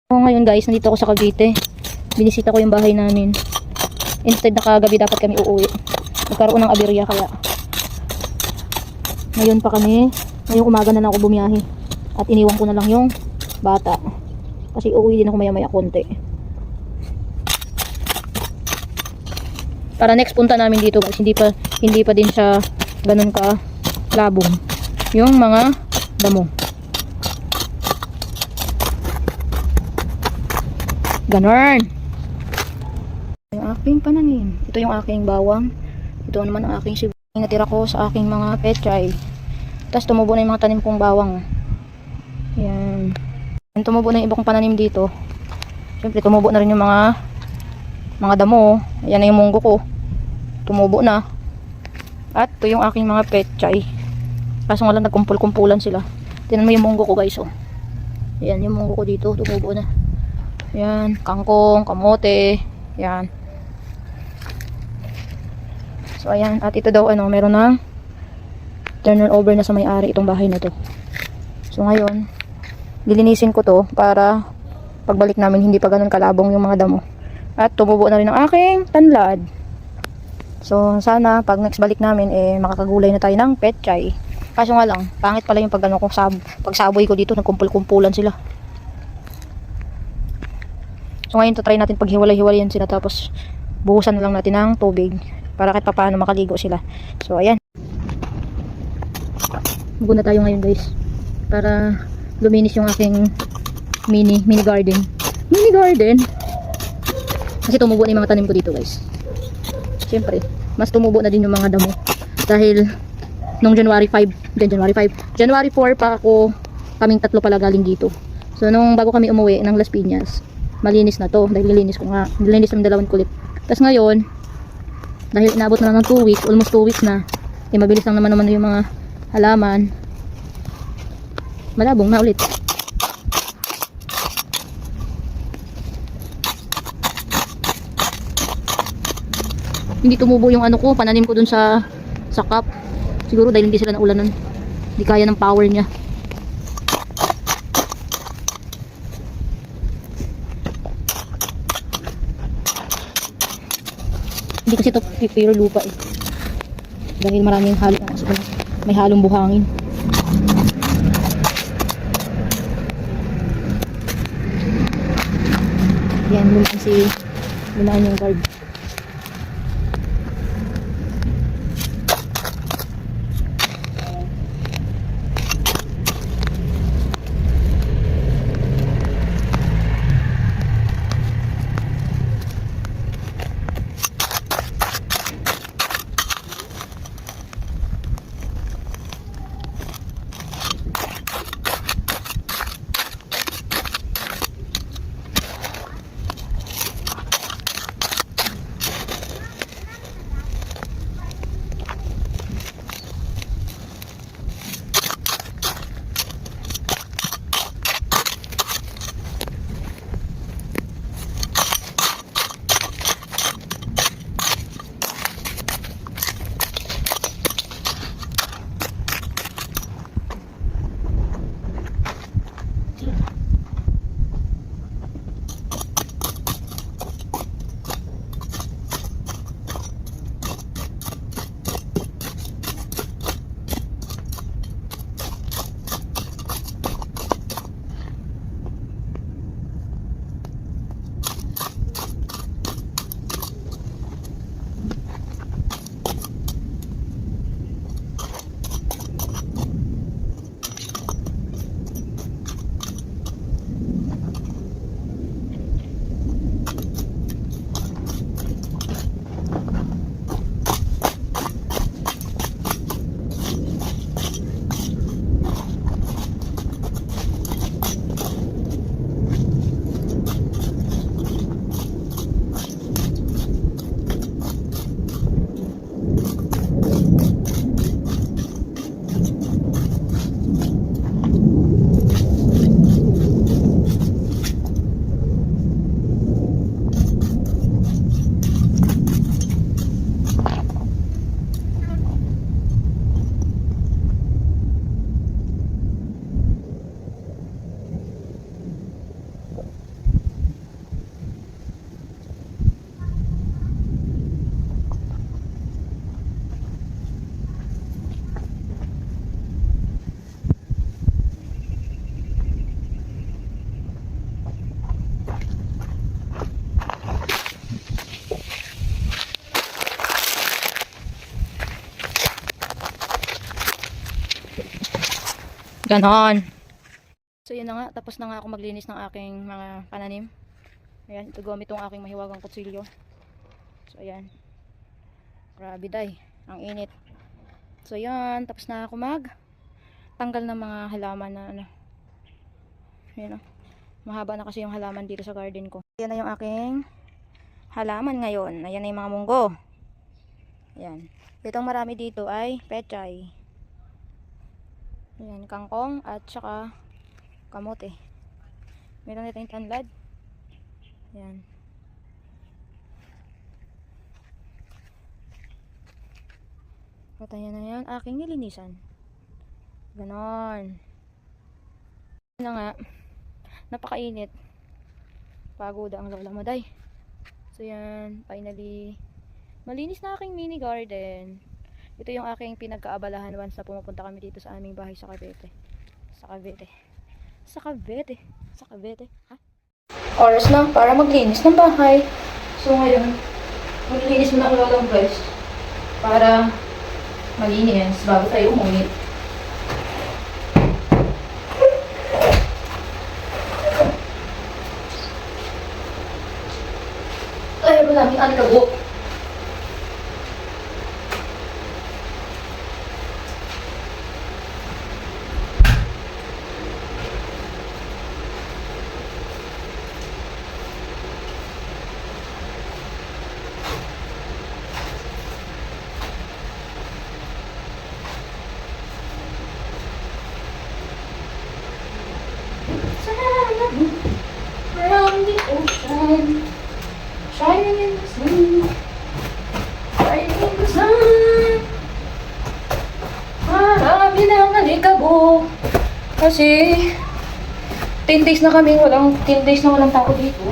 So ngayon guys, nandito ako sa Cavite. Binisita ko yung bahay namin. Instead na kagabi dapat kami uuwi. Nagkaroon ng aberya kaya ngayon pa kami, ngayong umaga na lang ako bumiyahe. At iniwan ko na lang yung bata. Kasi uuwi din ako maya-maya konti. Para next punta namin dito guys, hindi pa din siya ganun ka labong. Yung mga damo. Ganon. Yung aking pananim. Ito yung aking bawang. Ito naman ang aking sibuyas. Natira ko sa aking mga pechay. Tapos tumubo na yung mga tanim kong bawang. Yan. Tumubo na yung iba kong pananim dito. Siyempre tumubo na rin yung mga damo. Ayan na yung munggo ko. Tumubo na. At ito yung aking mga pechay. Kaso nga lang nagkumpul-kumpulan sila. Tingnan mo yung munggo ko guys. Oh. Ayan yung munggo ko dito. Tumubo na. Ayan. Kangkong, kamote. Ayan. So ayan. At ito daw meron ng turnover na sa may-ari itong bahay na to. So ngayon, lilinisin ko to para pagbalik namin hindi pa ganun kalabong yung mga damo. At tumubo na rin ang aking tanlad. So sana pag next balik namin makakagulay na tayo ng pechay. Kaso nga lang, pangit pala yung pagsaboy ko dito, nagkumpul-kumpulan sila. So ngayon try natin paghiwalay-hiwalayan sila tapos buhusan na lang natin ng tubig para kahit paano makaligo sila. So ayan. Maguna tayo ngayon guys para luminis yung aking mini garden. Mini garden. Kasi tumubo na yung mga tanim ko dito guys. Siyempre, mas tumubo na din yung mga damo. Dahil nung January 4 pa kaming tatlo pala galing dito. So nung bago kami umuwi ng Las Piñas, malinis na to. Dahil nilinis namin dalawang kulit. Tapos ngayon, dahil inabot na lang ng 2 weeks, almost 2 weeks na, mabilis lang naman yung mga halaman. Malabong na ulit. Hindi tumubo yung pananim ko dun sa cup. Siguro dahil hindi sila naulanan. Hindi kaya ng power niya. Hindi kasi ito pure lupa dahil maraming may halong buhangin. Yan, lumaan yung guard. Ganon. So yun na nga, tapos na nga ako maglinis ng aking mga pananim. Ayan, ito gamit tong aking mahiwagang kutsilyo. So ayan. Grabe day, ang init. So yan, tapos na ako tanggal ng mga halaman na ano. Ayan o. Mahaba na kasi yung halaman dito sa garden ko. Ayan na yung aking halaman ngayon. Ayan na yung mga munggo. Ayan. Itong marami dito ay pechay. Ayan, kangkong at saka kamote. Meron na tayong tanlad. Ayan. At ayan na yan, aking nilinisan. Ganon. Ayan na nga. Napakainit. Pagod ang lola mo, day. So yan, finally malinis na aking mini garden. Ito yung aking pinagkaabalahan once na pumupunta kami dito sa aming bahay sa Cavite. Sa Cavite. Sa Cavite. Sa Cavite. Ha? Oras na para maglinis ng bahay. So ngayon, maglinis muna ang lolang guys. Para malinis bago tayo umuwi. Ay, maraming alabo. Around the ocean, shining in the sun, shining in the sun. Marami nang nalikabo. Kasi 10 days na walang tao dito.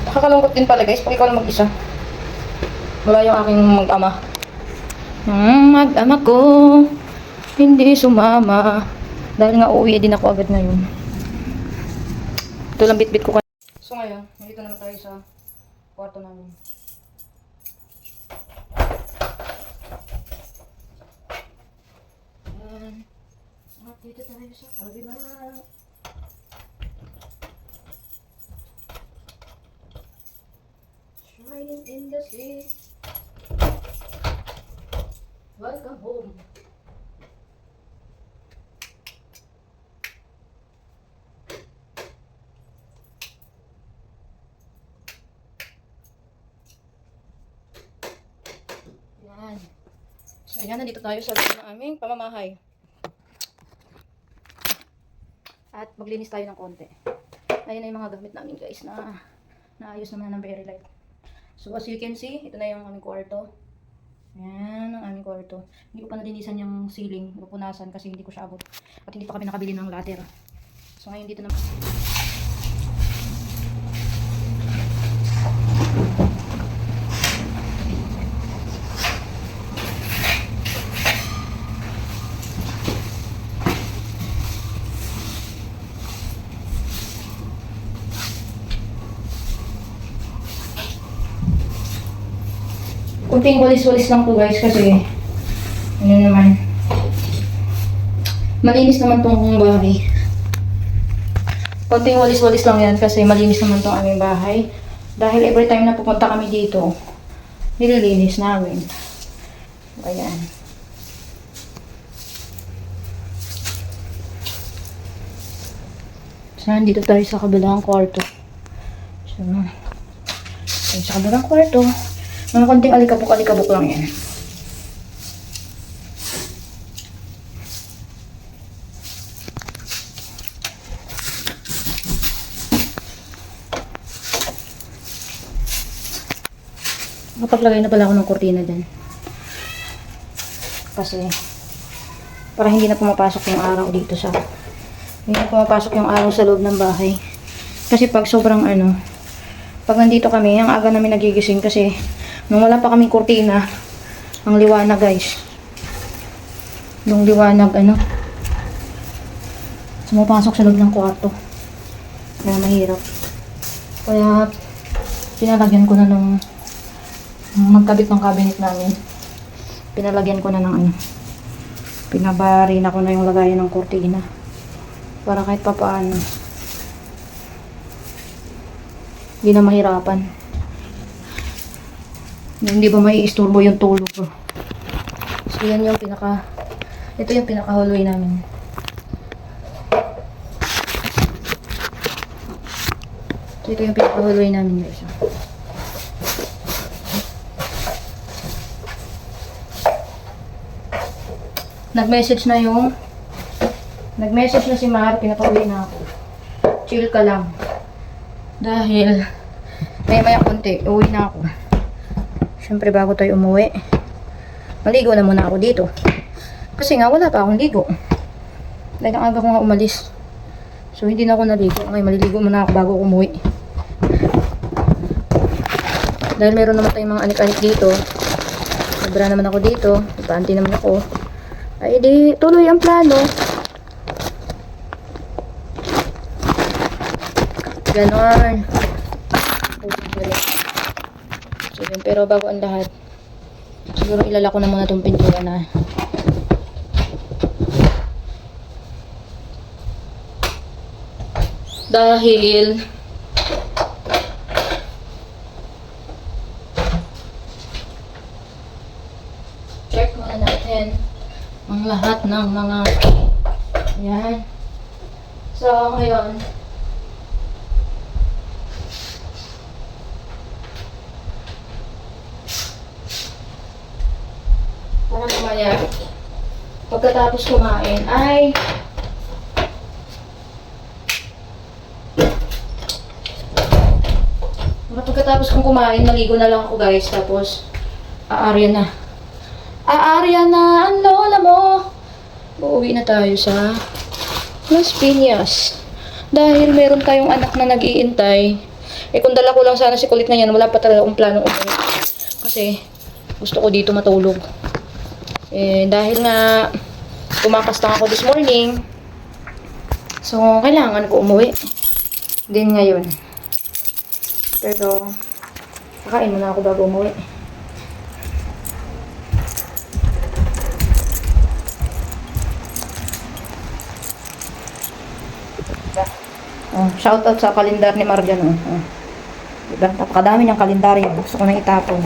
Nakakalungkot din pala guys pag ikaw lang mag-isa. Wala yung aking mag-ama. Yung mag-ama ko hindi sumama. Dahil nga uuwi din ako agad ngayon. Ito lang bit-bit ko. So ngayon, nandito naman tayo sa kwarto namin. Ayan. At dito tayo sa kabila. Shining in the sea. Welcome home. Yan. So ayan, nandito tayo sa loob ng aming pamamahay. At maglinis tayo ng konti. Ayan na yung mga gamit namin guys na naayos naman ng very light. So as you can see, ito na yung aming kwarto. Ayan ang aming kwarto. Hindi ko pa nadinisan yung ceiling, pupunasan kasi hindi ko siya abot. At hindi pa kami nakabili ng ladder. So ngayon dito naman. Kunting walis-walis lang to guys kasi ano naman, malinis naman tong bahay. Kunting walis-walis lang yan kasi malinis naman tong aming bahay. Dahil every time na pupunta kami dito, nililinis namin. Ayan. So, dito tayo sa kabilang kwarto. So, sa kabilang kwarto, mga konting alikabok-alikabok lang yan. Nakapaglagay na pala ako ng kurtina dyan. Kasi, para hindi na pumapasok yung araw dito sa... Hindi na pumapasok yung araw sa loob ng bahay. Kasi pag sobrang pag nandito kami, ang aga namin nagigising kasi nung wala pa kaming kurtina, ang liwanag guys. Yung liwanag sumapasok sa loob ng kwarto. Kaya mahirap. Kaya pinalagyan ko na nung magkabit ng cabinet namin. Pinalagyan ko na ng pinabari na ko na yung lagayan ng kurtina. Para kahit papaano hindi na mahirapan. Hindi ba may isturbo yung tulog ko. So yan yung ito yung pinaka-hallway namin. So ito yung pinaka-hallway namin guys. Nag-message na si Mar, pinapauwi na ako. Chill ka lang. Dahil maya konti, uwi na ako. Siyempre bago tayo umuwi, maligo na muna ako dito. Kasi nga wala pa akong ligo. Dahil ang aga ko nga umalis. So hindi na ako naligo. Ngayon maliligo muna ako bago umuwi. Dahil meron naman tayong mga anik-anik dito. Sobra naman ako dito. Ipaanti naman ako. Ay di tuloy ang plano. Ganon. So, yun. Pero bago ang lahat, siguro ilalako na muna itong pintura na. Dahil check muna natin ang lahat ng mga yan. So, ngayon para mamaya pagkatapos kumain ay pagkatapos kong kumain maligo na lang ako guys, tapos aarya na ang lola mo. Uuwi na tayo sa Las Piñas dahil meron tayong anak na nag-iintay. Kung dala ko lang sana si kulit na yan, wala pa talaga akong planong umuwi kasi gusto ko dito matulog. Dahil nga tumakas lang ako this morning, so kailangan ko umuwi din ngayon. Pero kakain muna ako bago umuwi. Shoutout sa kalendar ni Marjan. Diba? Napakadami niyang kalendaryo. Gusto ko nang itapon.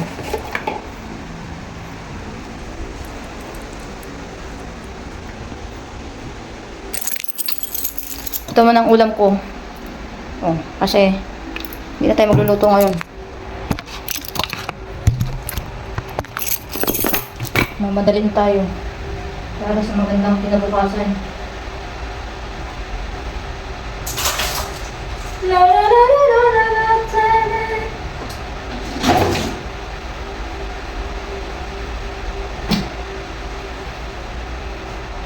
Ito man ang ulam ko. Kasi hindi na tayo magluluto ngayon. Mamadalin tayo para sa magandang kinabukasan. La la la la la la la.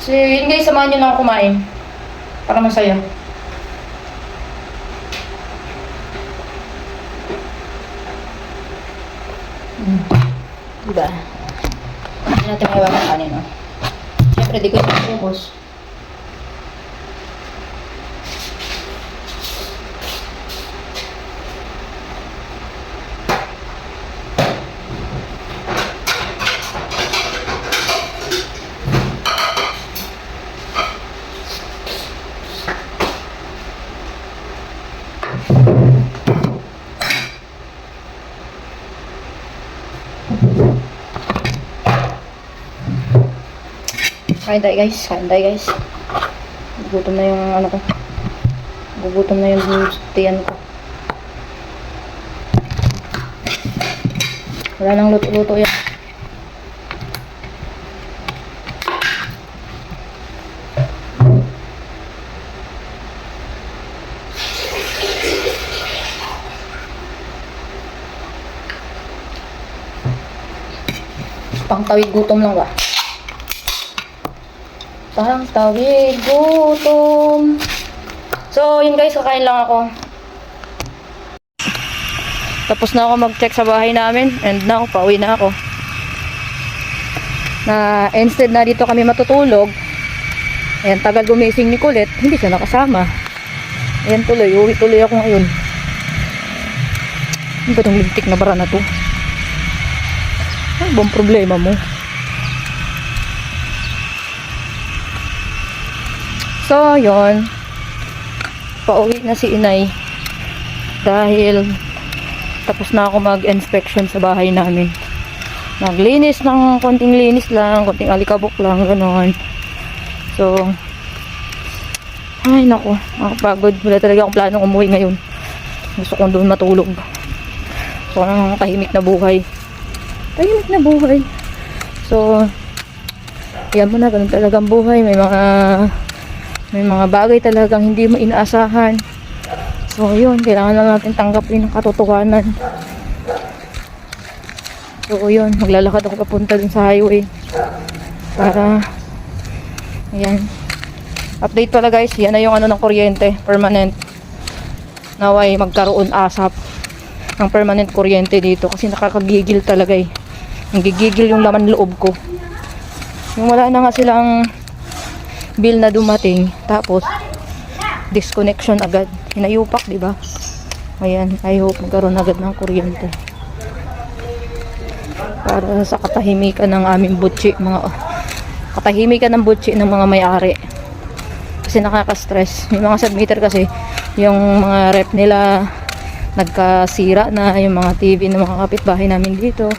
So, yun guys, samahan nyo lang ako kumain. Para masaya. Diba? Hindi natin may iwanan kanin, no? Siyempre, di ko ito ubos. Kain tayo guys, kain tayo guys. Gugutom na yung ano ko. Gugutom na yung tiyan ko. Wala nang luto-luto yan. Pangtawid gutom lang ba? Pangtawid gutom. So, yun guys, kakain lang ako. Tapos na ako mag-check sa bahay namin. And now, pauwi na ako. Na instead na dito kami matutulog, ayan, tagal gumising ni Kulit, hindi siya nakasama. Ayan tuloy, uwi tuloy ako ngayon. Ano ba itong lintik na bara na to? Ano bang problema mo? So, yun. Pauwi na si Inay. Dahil tapos na ako mag-inspection sa bahay namin. Naglinis ng konting linis lang, konting alikabok lang, gano'n. So, ay nako, nakapagod. Wala talaga akong planong umuwi ngayon. Gusto kong doon matulog. Gusto ko ng tahimik na buhay. Tahimik na buhay. So, yan mo na, ganun talagang buhay. May mga bagay talagang hindi mo inaasahan. So, yun. Kailangan lang natin tanggapin ang katotohanan. So, yun. Maglalakad ako papunta dun sa highway. Para, ayan. Update pala guys. Yan na yung ano ng kuryente. Permanent. Naway magkaroon asap ng permanent kuryente dito. Kasi nakakagigil talaga eh. Nagigigil yung laman loob ko. Yung wala na nga silang bill na dumating, tapos disconnection agad, hinayupak, di ba? Ayan, I hope magkaroon agad ng kuryente para sa katahimikan ng aming butchi, katahimikan ng butchi ng mga may-ari, kasi nakaka-stress. May mga submitter kasi yung mga rep nila nagkasira na, yung mga TV ng mga kapitbahay namin dito,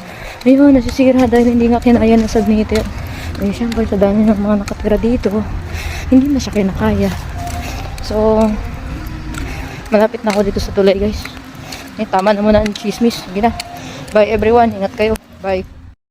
ayun, nasisira dahil hindi nga kinaya ng submitter. Eh, syempre, sa dami ng mga nakatira dito, hindi na siya kinakaya. So, malapit na ako dito sa tulay, guys. Eh, tama na muna ang chismis. Sige na. Bye, everyone. Ingat kayo. Bye.